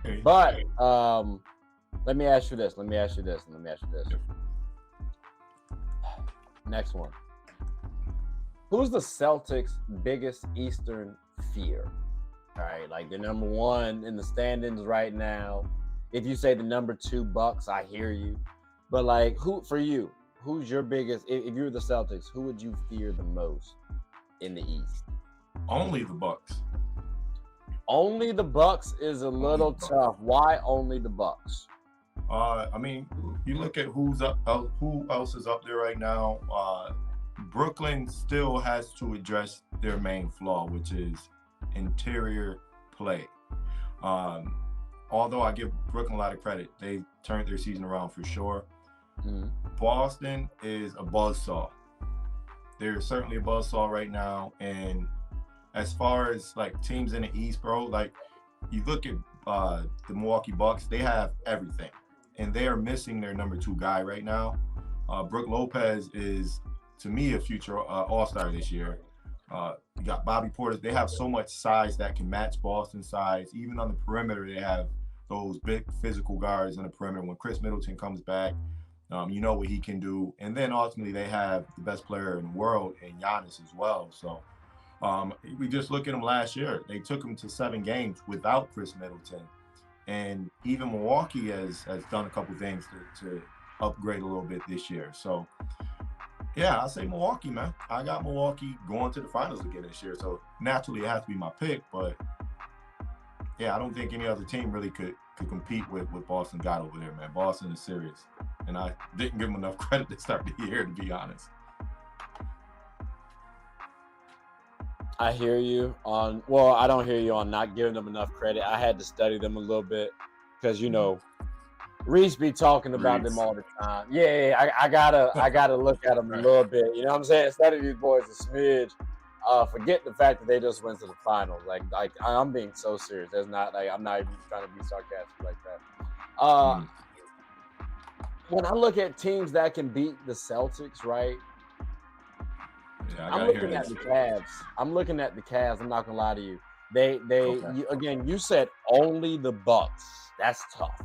Okay. But let me ask you this. Next one. Who's the Celtics' biggest Eastern fear? All right, like the number one in the standings right now. If you say the number two Bucks, I hear you. But like, who for you? Who's your biggest? If you're the Celtics, who would you fear the most in the East? Only the Bucks. Only the Bucks is a Only the little Bucks. tough. Why only the Bucks? I mean, you look at who's up, who else is up there right now. Brooklyn still has to address their main flaw, which is interior play. Um, Although I give Brooklyn a lot of credit, they turned their season around for sure. Mm. Boston is a buzzsaw. They're certainly a buzzsaw right now. And as far as like teams in the East, bro, like you look at the Milwaukee Bucks, they have everything. And they are missing their number two guy right now. Brook Lopez is, to me, a future all-star this year. You got Bobby Portis. They have so much size that can match Boston's size. Even on the perimeter, they have those big physical guards on the perimeter. When Chris Middleton comes back, you know what he can do. And then ultimately, they have the best player in the world in Giannis as well. So we just look at them last year. They took him to 7 games without Chris Middleton. And even Milwaukee has done a couple things to upgrade a little bit this year. So, yeah, I say Milwaukee, man. I got Milwaukee going to the finals again this year. So, naturally, it has to be my pick. But, yeah, I don't think any other team really could compete with what Boston got over there, man. Boston is serious. And I didn't give them enough credit to start the year, to be honest. I hear you on. Well, I don't hear you on not giving them enough credit. I had to study them a little bit because Reese be talking about them Reese. all the time. Yeah, I gotta look at them a Right. little bit. You know what I'm saying? Study these boys a smidge. Forget the fact that they just went to the finals. Like I'm being so serious. There's not like I'm not even trying to be sarcastic like that. Uh, Mm. when I look at teams that can beat the Celtics, right? Yeah, I I'm got to hear looking at this. the Cavs. I'm not gonna lie to you. Okay. You said only the Bucks. That's tough.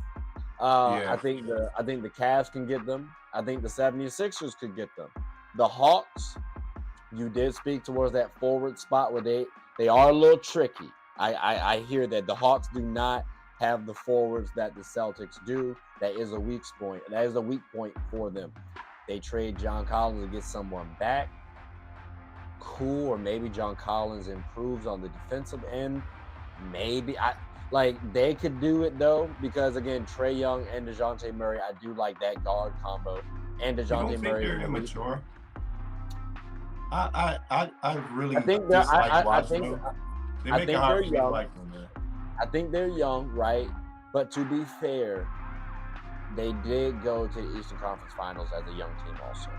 Yeah. I think the Cavs can get them. I think the 76ers could get them. The Hawks, you did speak towards that forward spot where they are a little tricky. I hear that the Hawks do not have the forwards that the Celtics do. That is a weak point. That is a weak point for them. They trade John Collins to get someone back. Cool, or maybe John Collins improves on the defensive end. Maybe they could do it though, because again, Trae Young and DeJounte Murray, I do like that guard combo. And You don't DeJounte think Murray is they're an elite. immature? I I really think they're dislike watching them. They I make it think hard they're for me to young. like them, man. I think they're young, right? But to be fair, they did go to the Eastern Conference Finals as a young team also.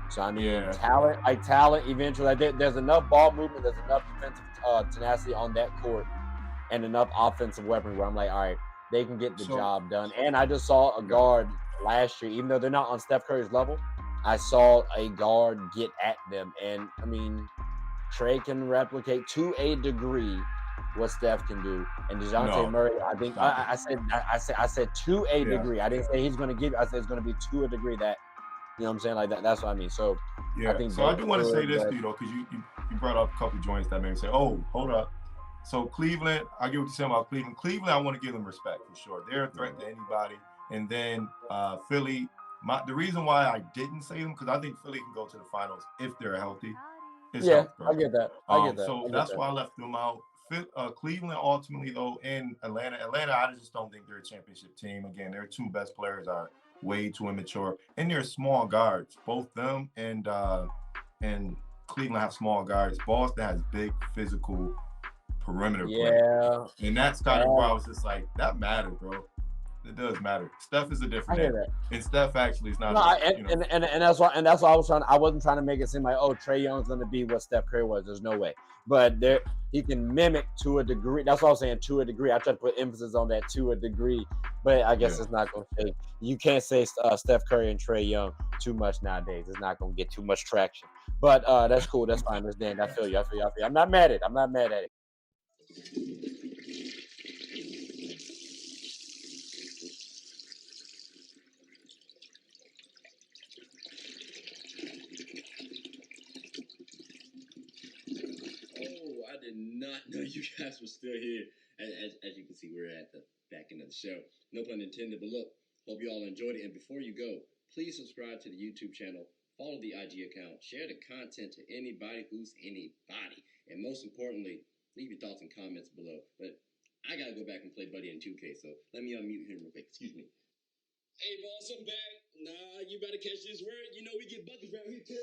So I mean, Yeah. talent eventually. There's enough ball movement, there's enough defensive tenacity on that court, and enough offensive weaponry where I'm like, all right, they can get the So, job done. And I just saw a yeah. guard last year, even though they're not on Steph Curry's level, I saw a guard get at them. And I mean, Trey can replicate to a degree what Steph can do. And DeJounte No, Murray, I think stop it. I said to a Yeah. degree. I didn't say he's going to give. I said it's going to be to a degree that what I'm saying, like that. That's what I mean. So I Yeah. think So I they do want to say could, this but to you though, because you brought up a couple joints that made me say, oh, hold up. So Cleveland, I get what you're saying about Cleveland. Cleveland, I want to give them respect for sure. They're a threat to anybody. And then Philly, the reason why I didn't say them, because I think Philly can go to the finals if they're healthy. It's yeah, health, I bro. get that. I get that. So I get that's that. why I left them out. Cleveland ultimately though, and Atlanta, I just don't think they're a championship team. Again, their two best players are way too immature, and they're small guards. Both them and Cleveland have small guards. Boston has big physical perimeter play, Yeah, and that's kind of where I was just like, that matters, bro. It does matter. Steph is a I different hear animal, that. and Steph actually is not No, a and that's why I was trying. I wasn't trying to make it seem like Trey Young's going to be what Steph Curry was. There's no way, but there he can mimic to a degree. That's what I was saying, to a degree. I try to put emphasis on that, to a degree, but I guess yeah. it's not going to take. You can't say Steph Curry and Trey Young too much nowadays. It's not going to get too much traction. But that's cool. That's fine. That's Dan. I feel you. I feel you. I feel you. I'm not mad at it. I did not know you guys were still here. As you can see, we're at the back end of the show. No pun intended, but look, hope you all enjoyed it. And before you go, please subscribe to the YouTube channel, follow the IG account, share the content to anybody who's anybody. And most importantly, leave your thoughts and comments below. But I gotta go back and play Buddy in 2K, so let me unmute him real quick. Excuse me. Hey, boss, I'm back. Nah, you better catch this word. You know we get buckets around here, too.